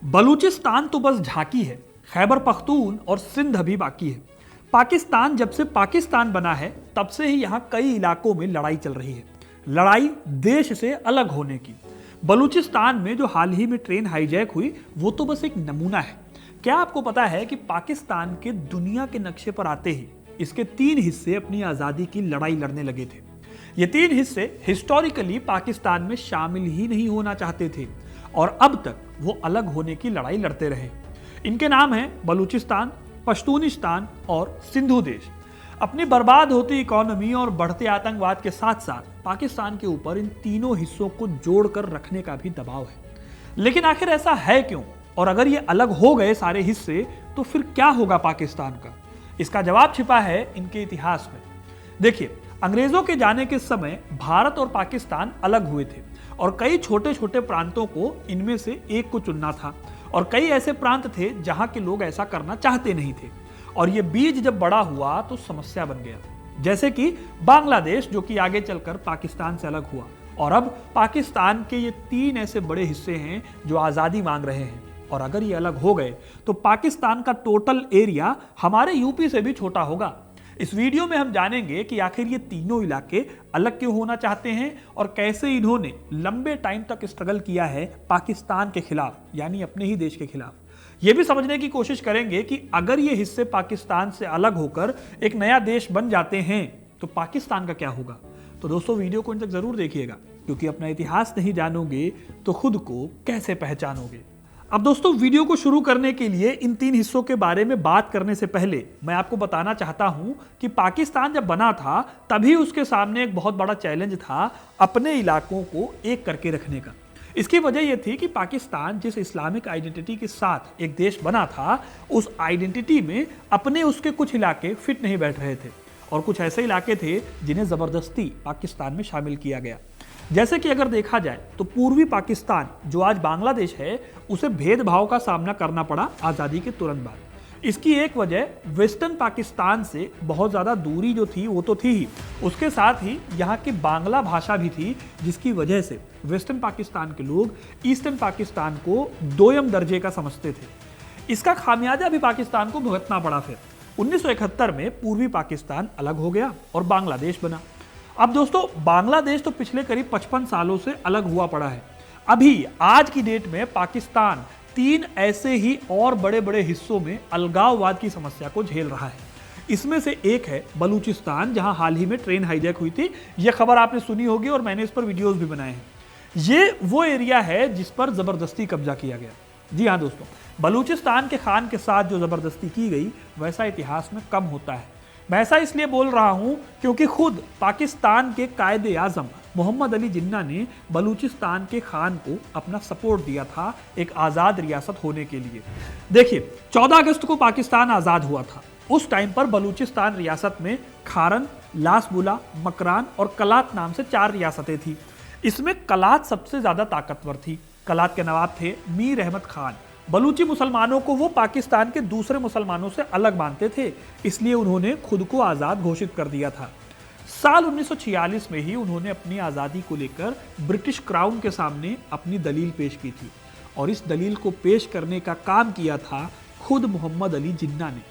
बलूचिस्तान तो बस झांकी है, खैबर पख्तून और सिंध अभी बाकी है। पाकिस्तान जब से पाकिस्तान बना है तब से ही यहाँ कई इलाकों में लड़ाई चल रही है, लड़ाई देश से अलग होने की। बलूचिस्तान में जो हाल ही में ट्रेन हाईजैक हुई वो तो बस एक नमूना है। क्या आपको पता है कि पाकिस्तान के दुनिया के नक्शे पर आते ही इसके 3 हिस्से अपनी आज़ादी की लड़ाई लड़ने लगे थे। ये 3 हिस्से हिस्टोरिकली पाकिस्तान में शामिल ही नहीं होना चाहते थे और अब तक वो अलग होने की लड़ाई लड़ते रहे। इनके नाम हैं बलूचिस्तान, पश्तूनिस्तान और सिंधु देश। अपनी बर्बाद होती इकोनॉमी और बढ़ते आतंकवाद के साथ साथ पाकिस्तान के ऊपर इन तीनों हिस्सों को जोड़कर रखने का भी दबाव है। लेकिन आखिर ऐसा है क्यों? और अगर ये अलग हो गए सारे हिस्से तो फिर क्या होगा पाकिस्तान का? इसका जवाब छिपा है इनके इतिहास में। देखिए, अंग्रेजों के जाने के समय भारत और पाकिस्तान अलग हुए थे और कई छोटे छोटे प्रांतों को इनमें से एक को चुनना था और कई ऐसे प्रांत थे जहां के लोग ऐसा करना चाहते नहीं थे और ये बीज जब बड़ा हुआ तो समस्या बन गया। जैसे कि बांग्लादेश, जो कि आगे चलकर पाकिस्तान से अलग हुआ और अब पाकिस्तान के ये 3 ऐसे बड़े हिस्से हैं जो आज़ादी मांग रहे हैं और अगर ये अलग हो गए तो पाकिस्तान का टोटल एरिया हमारे यूपी से भी छोटा होगा। इस वीडियो में हम जानेंगे कि आखिर ये तीनों इलाके अलग क्यों होना चाहते हैं और कैसे इन्होंने लंबे टाइम तक स्ट्रगल किया है पाकिस्तान के खिलाफ, यानी अपने ही देश के खिलाफ। ये भी समझने की कोशिश करेंगे कि अगर ये हिस्से पाकिस्तान से अलग होकर एक नया देश बन जाते हैं तो पाकिस्तान का क्या होगा। तो दोस्तों, वीडियो को इन तक जरूर देखिएगा, क्योंकि अपना इतिहास नहीं जानोगे तो खुद को कैसे पहचानोगे। अब दोस्तों, वीडियो को शुरू करने के लिए इन 3 हिस्सों के बारे में बात करने से पहले मैं आपको बताना चाहता हूं कि पाकिस्तान जब बना था तभी उसके सामने एक बहुत बड़ा चैलेंज था अपने इलाकों को एक करके रखने का। इसकी वजह यह थी कि पाकिस्तान जिस इस्लामिक आइडेंटिटी के साथ एक देश बना था, उस आइडेंटिटी में अपने उसके कुछ इलाके फिट नहीं बैठ रहे थे और कुछ ऐसे इलाके थे जिन्हें जबरदस्ती पाकिस्तान में शामिल किया गया। जैसे कि अगर देखा जाए तो पूर्वी पाकिस्तान, जो आज बांग्लादेश है, उसे भेदभाव का सामना करना पड़ा आज़ादी के तुरंत बाद। इसकी एक वजह वेस्टर्न पाकिस्तान से बहुत ज़्यादा दूरी जो थी वो तो थी ही, उसके साथ ही यहाँ की बांग्ला भाषा भी थी, जिसकी वजह से वेस्टर्न पाकिस्तान के लोग ईस्टर्न पाकिस्तान को दोयम दर्जे का समझते थे। इसका खामियाजा भी पाकिस्तान को भुगतना पड़ा। फिर 1971 में पूर्वी पाकिस्तान अलग हो गया और बांग्लादेश बना। अब दोस्तों, बांग्लादेश तो पिछले करीब 55 सालों से अलग हुआ पड़ा है। अभी आज की डेट में पाकिस्तान 3 ऐसे ही और बड़े बड़े हिस्सों में अलगाववाद की समस्या को झेल रहा है। इसमें से एक है बलूचिस्तान, जहां हाल ही में ट्रेन हाईजैक हुई थी। यह खबर आपने सुनी होगी और मैंने इस पर वीडियोस भी बनाए हैं। ये वो एरिया है जिस पर जबरदस्ती कब्जा किया गया। जी हाँ दोस्तों, बलूचिस्तान के खान के साथ जो जबरदस्ती की गई वैसा इतिहास में कम होता है। मैं ऐसा इसलिए बोल रहा हूं क्योंकि खुद पाकिस्तान के कायदे आजम मोहम्मद अली जिन्ना ने बलूचिस्तान के खान को अपना सपोर्ट दिया था एक आज़ाद रियासत होने के लिए। देखिए, 14 अगस्त को पाकिस्तान आज़ाद हुआ था। उस टाइम पर बलूचिस्तान रियासत में खारन, लासबुला, मकरान और कलात नाम से 4 रियासतें थी। इसमें कलात सबसे ज़्यादा ताकतवर थी। कलात के नवाब थे मीर अहमद खान। बलूची मुसलमानों को वो पाकिस्तान के दूसरे मुसलमानों से अलग मानते थे, इसलिए उन्होंने खुद को आज़ाद घोषित कर दिया था। साल 1946 में ही उन्होंने अपनी आज़ादी को लेकर ब्रिटिश क्राउन के सामने अपनी दलील पेश की थी और इस दलील को पेश करने का काम किया था खुद मोहम्मद अली जिन्ना ने।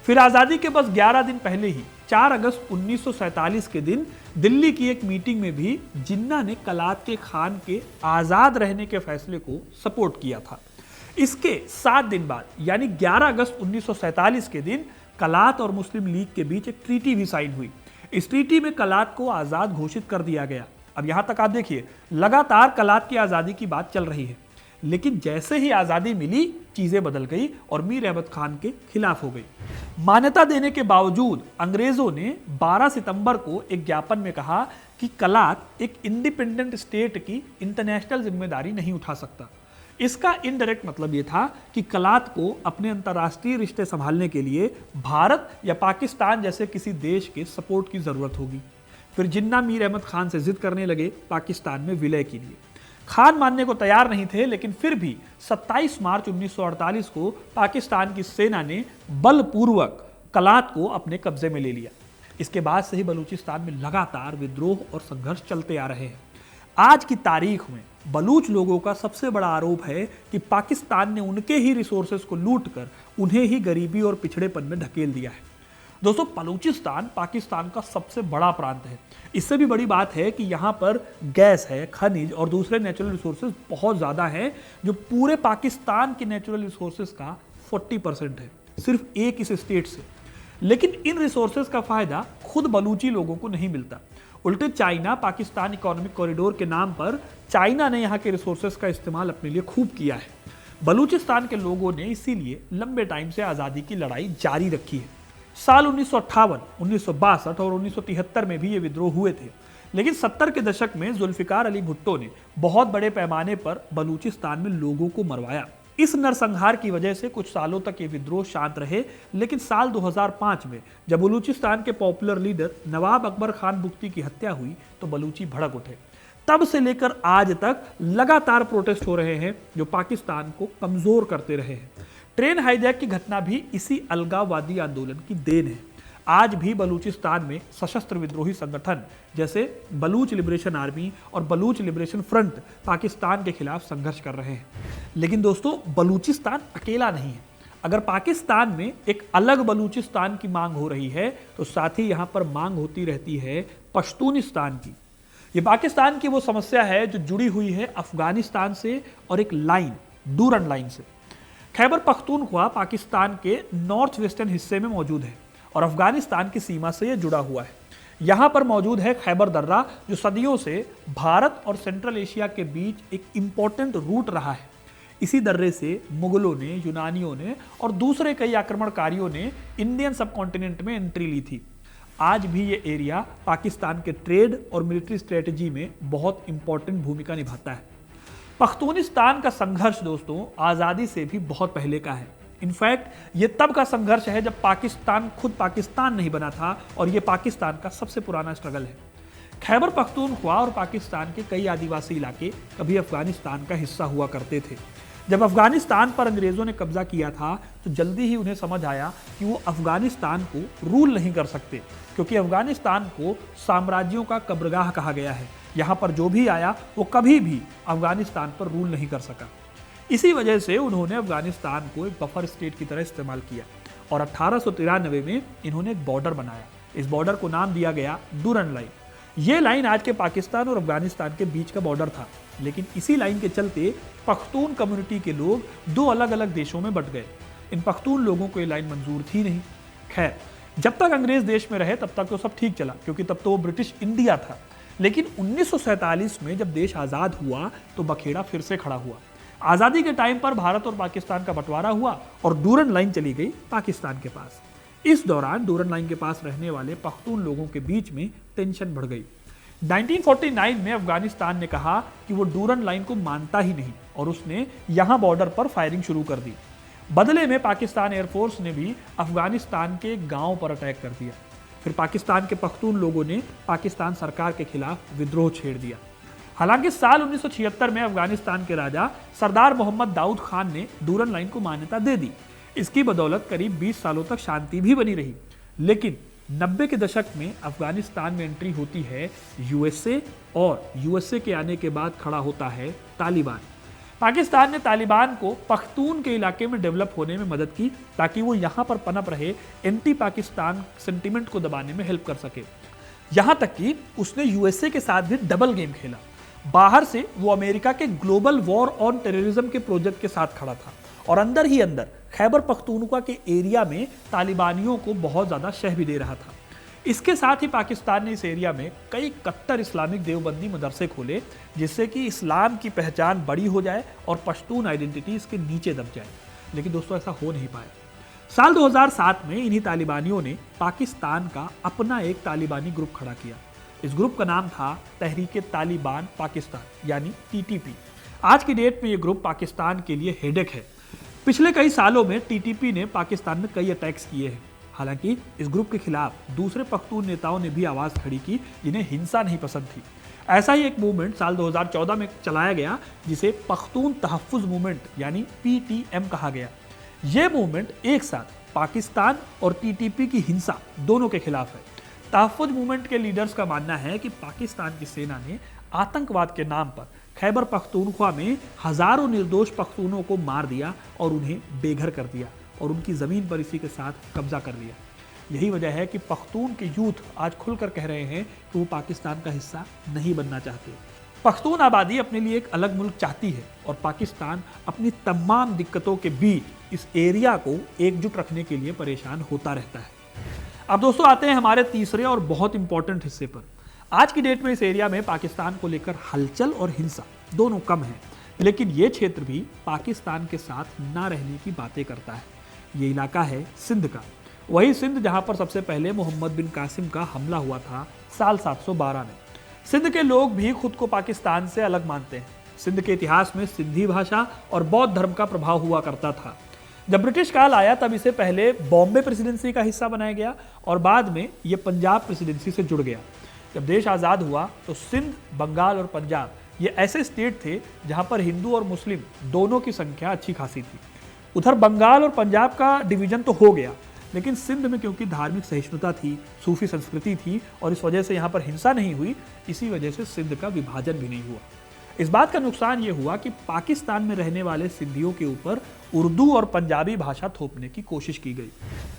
फिर आज़ादी के बस 11 दिन पहले ही 4 अगस्त 1947 के दिन दिल्ली की एक मीटिंग में भी जिन्ना ने कलात के खान के आज़ाद रहने के फैसले को सपोर्ट किया था। इसके 7 दिन बाद, यानी 11 अगस्त 1947 के दिन कलात और मुस्लिम लीग के बीच एक ट्रीटी भी साइन हुई। इस ट्रीटी में कलात को आज़ाद घोषित कर दिया गया। अब यहाँ तक आप देखिए, लगातार कलात की आज़ादी की बात चल रही है, लेकिन जैसे ही आज़ादी मिली चीज़ें बदल गई और मीर अहमद खान के खिलाफ हो गई। मान्यता देने के बावजूद अंग्रेज़ों ने 12 सितंबर को एक ज्ञापन में कहा कि कलात एक इंडिपेंडेंट स्टेट की इंटरनेशनल जिम्मेदारी नहीं उठा सकता। इसका इनडायरेक्ट मतलब यह था कि कलात को अपने अंतर्राष्ट्रीय रिश्ते संभालने के लिए भारत या पाकिस्तान जैसे किसी देश के सपोर्ट की जरूरत होगी। फिर जिन्ना मीर अहमद खान से जिद करने लगे पाकिस्तान में विलय के लिए। खान मानने को तैयार नहीं थे, लेकिन फिर भी 27 मार्च 1948 को पाकिस्तान की सेना ने बलपूर्वक कलात को अपने कब्जे में ले लिया। इसके बाद से ही बलूचिस्तान में लगातार विद्रोह और संघर्ष चलते आ रहे हैं। आज की तारीख में बलूच लोगों का सबसे बड़ा आरोप है कि पाकिस्तान ने उनके ही रिसोर्सेज को लूट कर उन्हें ही गरीबी और पिछड़ेपन में धकेल दिया है। दोस्तों, बलूचिस्तान पाकिस्तान का सबसे बड़ा प्रांत है। इससे भी बड़ी बात है कि यहाँ पर गैस है, खनिज और दूसरे नेचुरल रिसोर्सेज बहुत ज़्यादा हैं, जो पूरे पाकिस्तान के नेचुरल रिसोर्सेज का 40% है, सिर्फ एक इस स्टेट से। लेकिन इन रिसोर्सेज का फायदा खुद बलूची लोगों को नहीं मिलता। उल्टे चाइना पाकिस्तान इकोनॉमिक कॉरिडोर के नाम पर चाइना ने यहाँ के रिसोर्सेज का इस्तेमाल अपने लिए खूब किया है। बलूचिस्तान के लोगों ने इसीलिए लंबे टाइम से आज़ादी की लड़ाई जारी रखी है। साल 1958, 1962 और 1973 में भी ये विद्रोह हुए थे, लेकिन 70 के दशक में जुल्फिकार अली भुट्टो ने बहुत बड़े पैमाने पर बलूचिस्तान में लोगों को मरवाया। इस नरसंहार की वजह से कुछ सालों तक ये विद्रोह शांत रहे, लेकिन साल 2005 में जब बलूचिस्तान के पॉपुलर लीडर नवाब अकबर खान बुख्ती की हत्या हुई तो बलूची भड़क उठे। तब से लेकर आज तक लगातार प्रोटेस्ट हो रहे हैं, जो पाकिस्तान को कमजोर करते रहे हैं। ट्रेन हाईजैक की घटना भी इसी अलगाववादी आंदोलन की देन है। आज भी बलूचिस्तान में सशस्त्र विद्रोही संगठन जैसे बलूच लिबरेशन आर्मी और बलूच लिबरेशन फ्रंट पाकिस्तान के खिलाफ संघर्ष कर रहे हैं। लेकिन दोस्तों, बलूचिस्तान अकेला नहीं है। अगर पाकिस्तान में एक अलग बलूचिस्तान की मांग हो रही है तो साथ ही यहाँ पर मांग होती रहती है पश्तूनिस्तान की। ये पाकिस्तान की वो समस्या है जो जुड़ी हुई है अफगानिस्तान से और एक लाइन, डूरन लाइन से। खैबर पख्तूनख्वा पाकिस्तान के नॉर्थ वेस्टर्न हिस्से में मौजूद है और अफगानिस्तान की सीमा से यह जुड़ा हुआ है। यहाँ पर मौजूद है खैबर दर्रा, जो सदियों से भारत और सेंट्रल एशिया के बीच एक इंपॉर्टेंट रूट रहा है। इसी दर्रे से मुगलों ने, यूनानियों ने और दूसरे कई आक्रमणकारियों ने इंडियन सबकॉन्टिनेंट में एंट्री ली थी। आज भी ये एरिया पाकिस्तान के ट्रेड और मिलिट्री स्ट्रेटजी में बहुत इंपॉर्टेंट भूमिका निभाता है। पख्तूनिस्तान का संघर्ष दोस्तों आज़ादी से भी बहुत पहले का है। इनफैक्ट ये तब का संघर्ष है जब पाकिस्तान खुद पाकिस्तान नहीं बना था, और ये पाकिस्तान का सबसे पुराना स्ट्रगल है। खैबर पख्तूनख्वा और पाकिस्तान के कई आदिवासी इलाके कभी अफगानिस्तान का हिस्सा हुआ करते थे। जब अफगानिस्तान पर अंग्रेज़ों ने कब्जा किया था तो जल्दी ही उन्हें समझ आया कि वो अफगानिस्तान को रूल नहीं कर सकते, क्योंकि अफगानिस्तान को साम्राज्यों का कब्रगाह कहा गया है। यहाँ पर जो भी आया वो कभी भी अफगानिस्तान पर रूल नहीं कर सका। इसी वजह से उन्होंने अफगानिस्तान को एक बफर स्टेट की तरह इस्तेमाल किया और 1893 में इन्होंने एक बॉर्डर बनाया। इस बॉर्डर को नाम दिया गया डूरन लाइन। ये लाइन आज के पाकिस्तान और अफगानिस्तान के बीच का बॉर्डर था, लेकिन इसी लाइन के चलते पख्तून कम्युनिटी के लोग दो अलग अलग देशों में बंट गए। इन पख्तून लोगों को ये लाइन मंजूर थी नहीं। खैर, जब तक अंग्रेज देश में रहे तब तक तो सब ठीक चला, क्योंकि तब तो वो ब्रिटिश इंडिया था। लेकिन 1947 में जब देश आज़ाद हुआ तो बखेड़ा फिर से खड़ा हुआ। आज़ादी के टाइम पर भारत और पाकिस्तान का बंटवारा हुआ और डूरन लाइन चली गई पाकिस्तान के पास। इस दौरान डूरन लाइन के पास रहने वाले पख्तून लोगों के बीच में टेंशन बढ़ गई। 1949 में अफगानिस्तान ने कहा कि वो डूरन लाइन को मानता ही नहीं और उसने यहाँ बॉर्डर पर फायरिंग शुरू कर दी। बदले में पाकिस्तान एयरफोर्स ने भी अफगानिस्तान के गांव पर अटैक कर दिया। फिर पाकिस्तान के पख्तून लोगों ने पाकिस्तान सरकार के खिलाफ विद्रोह छेड़ दिया। हालांकि साल 1976 में अफगानिस्तान के राजा सरदार मोहम्मद दाऊद खान ने डूरन लाइन को मान्यता दे दी। इसकी बदौलत करीब 20 सालों तक शांति भी बनी रही। लेकिन 90 के दशक में अफगानिस्तान में एंट्री होती है यूएसए, और यूएसए के आने के बाद खड़ा होता है तालिबान। पाकिस्तान ने तालिबान को पख्तून के इलाके में डेवलप होने में मदद की ताकि वो यहाँ पर पनप रहे एंटी पाकिस्तान सेंटीमेंट को दबाने में हेल्प कर सके। यहाँ तक कि उसने यूएसए के साथ भी डबल गेम खेला। बाहर से वो अमेरिका के ग्लोबल वॉर ऑन टेररिज्म के प्रोजेक्ट के साथ खड़ा था, और अंदर ही अंदर खैबर पख्तूनख्वा के एरिया में तालिबानियों को बहुत ज़्यादा शह भी दे रहा था। इसके साथ ही पाकिस्तान ने इस एरिया में कई कट्टर इस्लामिक देवबंदी मदरसे खोले, जिससे कि इस्लाम की पहचान बड़ी हो जाए और पश्तून आइडेंटिटी इसके नीचे दब जाए। लेकिन दोस्तों, ऐसा हो नहीं पाया। साल 2007 में इन्हीं तालिबानियों ने पाकिस्तान का अपना एक तालिबानी ग्रुप खड़ा किया। इस ग्रुप का नाम था तहरीक तालिबान पाकिस्तान, यानी टीटीपी। आज की डेट में ये ग्रुप पाकिस्तान के लिए हेडेक है। पिछले कई सालों में टीटीपी ने पाकिस्तान में कई अटैक्स किए हैं। हालांकि इस ग्रुप के खिलाफ दूसरे पख्तून नेताओं ने भी आवाज़ खड़ी की जिन्हें हिंसा नहीं पसंद थी। ऐसा ही एक मूवमेंट साल 2014 में चलाया गया, जिसे पख्तून तहफ़्फ़ुज़ मूवमेंट यानी पीटीएम कहा गया। ये मूवमेंट एक साथ पाकिस्तान और टीटीपी की हिंसा दोनों के खिलाफ है। तहफ़्फ़ुज़ मूवमेंट के लीडर्स का मानना है कि पाकिस्तान की सेना ने आतंकवाद के नाम पर खैबर पख्तूनख्वा में हजारों निर्दोष पख्तूनों को मार दिया और उन्हें बेघर कर दिया और उनकी ज़मीन पर इसी के साथ कब्जा कर लिया। यही वजह है कि पख्तून के यूथ आज खुलकर कह रहे हैं कि वो पाकिस्तान का हिस्सा नहीं बनना चाहते। पख्तून आबादी अपने लिए एक अलग मुल्क चाहती है और पाकिस्तान अपनी तमाम दिक्कतों के बीच इस एरिया को एकजुट रखने के लिए परेशान होता रहता है। अब दोस्तों आते हैं हमारे तीसरे और बहुत इंपॉर्टेंट हिस्से पर। आज की डेट में इस एरिया में पाकिस्तान को लेकर हलचल और हिंसा दोनों कम है, लेकिन ये क्षेत्र भी पाकिस्तान के साथ ना रहने की बातें करता है। ये इलाका है सिंध का, वही सिंध जहां पर सबसे पहले मोहम्मद बिन कासिम का हमला हुआ था साल 712 में। सिंध के लोग भी खुद को पाकिस्तान से अलग मानते हैं। सिंध के इतिहास में सिंधी भाषा और बौद्ध धर्म का प्रभाव हुआ करता था। जब ब्रिटिश काल आया तब इसे पहले बॉम्बे प्रेसिडेंसी का हिस्सा बनाया गया और बाद में ये पंजाब प्रेसिडेंसी से जुड़ गया। जब देश आज़ाद हुआ तो सिंध, बंगाल और पंजाब ये ऐसे स्टेट थे जहां पर हिंदू और मुस्लिम दोनों की संख्या अच्छी खासी थी। उधर बंगाल और पंजाब का डिवीजन तो हो गया, लेकिन सिंध में क्योंकि धार्मिक सहिष्णुता थी, सूफी संस्कृति थी और इस वजह से यहाँ पर हिंसा नहीं हुई, इसी वजह से सिंध का विभाजन भी नहीं हुआ। इस बात का नुकसान ये हुआ कि पाकिस्तान में रहने वाले सिंधियों के ऊपर उर्दू और पंजाबी भाषा थोपने की कोशिश की गई।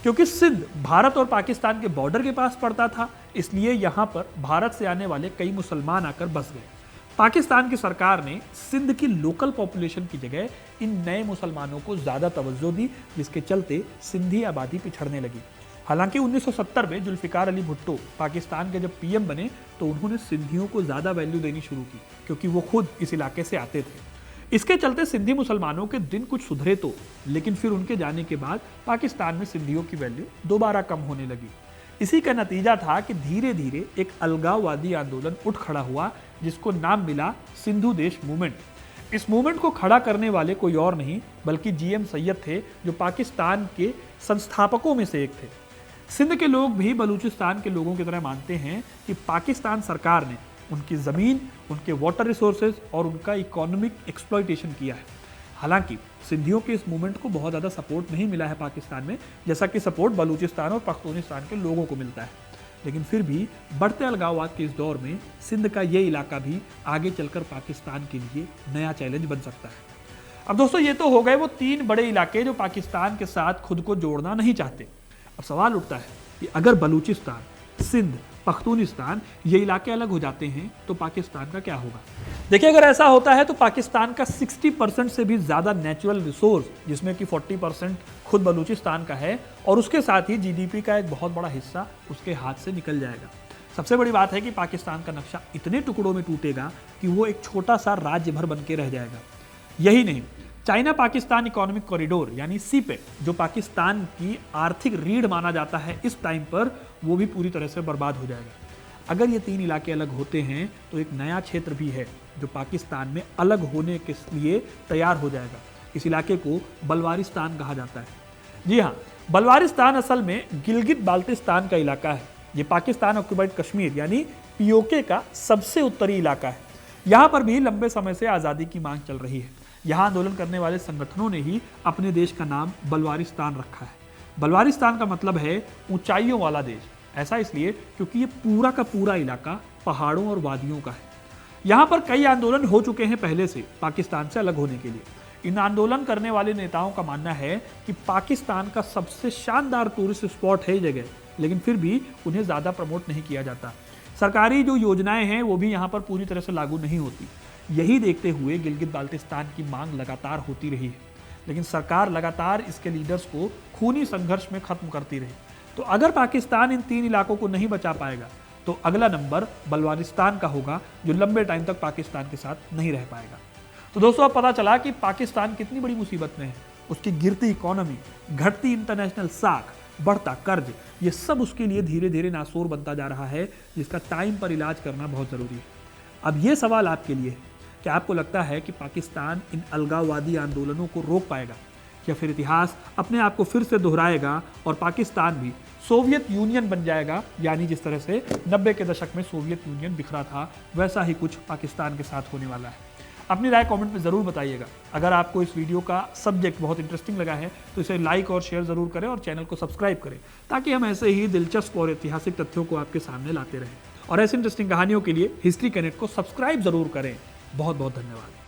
क्योंकि सिंध भारत और पाकिस्तान के बॉर्डर के पास पड़ता था, इसलिए यहाँ पर भारत से आने वाले कई मुसलमान आकर बस गए। पाकिस्तान की सरकार ने सिंध की लोकल पॉपुलेशन की जगह इन नए मुसलमानों को ज़्यादा तवज्जो दी, जिसके चलते सिंधी आबादी पिछड़ने लगी। हालांकि 1970 में जुल्फिकार अली भुट्टो पाकिस्तान के जब पीएम बने तो उन्होंने सिंधियों को ज़्यादा वैल्यू देनी शुरू की, क्योंकि वो खुद इस इलाके से आते थे। इसके चलते सिंधी मुसलमानों के दिन कुछ सुधरे तो, लेकिन फिर उनके जाने के बाद पाकिस्तान में सिंधियों की वैल्यू दोबारा कम होने लगी। इसी का नतीजा था कि धीरे धीरे एक अलगाववादी आंदोलन उठ खड़ा हुआ, जिसको नाम मिला सिंधु देश मूवमेंट। इस मूवमेंट को खड़ा करने वाले कोई और नहीं बल्कि जीएम सैयद थे, जो पाकिस्तान के संस्थापकों में से एक थे। सिंध के लोग भी बलूचिस्तान के लोगों की तरह मानते हैं कि पाकिस्तान सरकार ने उनकी ज़मीन, उनके वाटर रिसोर्सेज और उनका इकोनॉमिक एक्सप्लॉयटेशन किया है। हालांकि सिंधियों के इस मूवमेंट को बहुत ज़्यादा सपोर्ट नहीं मिला है पाकिस्तान में, जैसा कि सपोर्ट बलूचिस्तान और पख्तूनिस्तान के लोगों को मिलता है। लेकिन फिर भी बढ़ते अलगाववाद के इस दौर में सिंध का ये इलाका भी आगे चलकर पाकिस्तान के लिए नया चैलेंज बन सकता है। अब दोस्तों ये तो हो गए वो 3 बड़े इलाके जो पाकिस्तान के साथ खुद को जोड़ना नहीं चाहते। अब सवाल उठता है कि अगर बलूचिस्तान, सिंध, पख्तूनिस्तान ये इलाके अलग हो जाते हैं तो पाकिस्तान का क्या होगा? देखिए, अगर ऐसा होता है तो पाकिस्तान का 60% से भी ज़्यादा नेचुरल रिसोर्स, जिसमें कि 40% खुद बलूचिस्तान का है, और उसके साथ ही जीडीपी का एक बहुत बड़ा हिस्सा उसके हाथ से निकल जाएगा। सबसे बड़ी बात है कि पाकिस्तान का नक्शा इतने टुकड़ों में टूटेगा कि वो एक छोटा सा राज्य भर बन के रह जाएगा। यही नहीं, चाइना पाकिस्तान इकोनॉमिक कॉरिडोर यानी सीपेक, जो पाकिस्तान की आर्थिक रीढ़ माना जाता है इस टाइम पर, वो भी पूरी तरह से बर्बाद हो जाएगा। अगर ये 3 इलाके अलग होते हैं तो एक नया क्षेत्र भी है जो पाकिस्तान में अलग होने के लिए तैयार हो जाएगा। इस इलाके को बल्वारिस्तान कहा जाता है। जी हाँ, बल्वारिस्तान असल में गिलगित बाल्टिस्तान का इलाका है। ये पाकिस्तान ऑक्यूपाइड कश्मीर यानी पीओके का सबसे उत्तरी इलाका है। यहाँ पर भी लंबे समय से आज़ादी की मांग चल रही है। यहाँ आंदोलन करने वाले संगठनों ने ही अपने देश का नाम बल्वारिस्तान रखा है। बल्वारिस्तान का मतलब है ऊंचाइयों वाला देश। ऐसा इसलिए क्योंकि ये पूरा का पूरा इलाका पहाड़ों और वादियों का है। यहाँ पर कई आंदोलन हो चुके हैं पहले से पाकिस्तान से अलग होने के लिए। इन आंदोलन करने वाले नेताओं का मानना है कि पाकिस्तान का सबसे शानदार टूरिस्ट स्पॉट है ये जगह, लेकिन फिर भी उन्हें ज़्यादा प्रमोट नहीं किया जाता। सरकारी जो योजनाएं हैं वो भी यहाँ पर पूरी तरह से लागू नहीं होती। यही देखते हुए गिलगित बाल्टिस्तान की मांग लगातार होती रही है, लेकिन सरकार लगातार इसके लीडर्स को खूनी संघर्ष में खत्म करती रही। तो अगर पाकिस्तान इन 3 इलाकों को नहीं बचा पाएगा तो अगला नंबर बल्वारिस्तान का होगा, जो लंबे टाइम तक पाकिस्तान के साथ नहीं रह पाएगा। तो दोस्तों अब पता चला कि पाकिस्तान कितनी बड़ी मुसीबत में है। उसकी गिरती इकोनॉमी, घटती इंटरनेशनल साख, बढ़ता कर्ज, ये सब उसके लिए धीरे धीरे नासूर बनता जा रहा है, जिसका टाइम पर इलाज करना बहुत ज़रूरी है। अब ये सवाल आपके लिए है, क्या आपको लगता है कि पाकिस्तान इन अलगाववादी आंदोलनों को रोक पाएगा, या फिर इतिहास अपने आप को फिर से दोहराएगा और पाकिस्तान भी सोवियत यूनियन बन जाएगा? यानी जिस तरह से 90 के दशक में सोवियत यूनियन बिखरा था, वैसा ही कुछ पाकिस्तान के साथ होने वाला है। अपनी राय कमेंट में ज़रूर बताइएगा। अगर आपको इस वीडियो का सब्जेक्ट बहुत इंटरेस्टिंग लगा है तो इसे लाइक और शेयर ज़रूर करें और चैनल को सब्सक्राइब करें, ताकि हम ऐसे ही दिलचस्प और ऐतिहासिक तथ्यों को आपके सामने लाते रहें। और ऐसी इंटरेस्टिंग कहानियों के लिए हिस्ट्री कनेक्ट को सब्सक्राइब ज़रूर करें। बहुत बहुत धन्यवाद।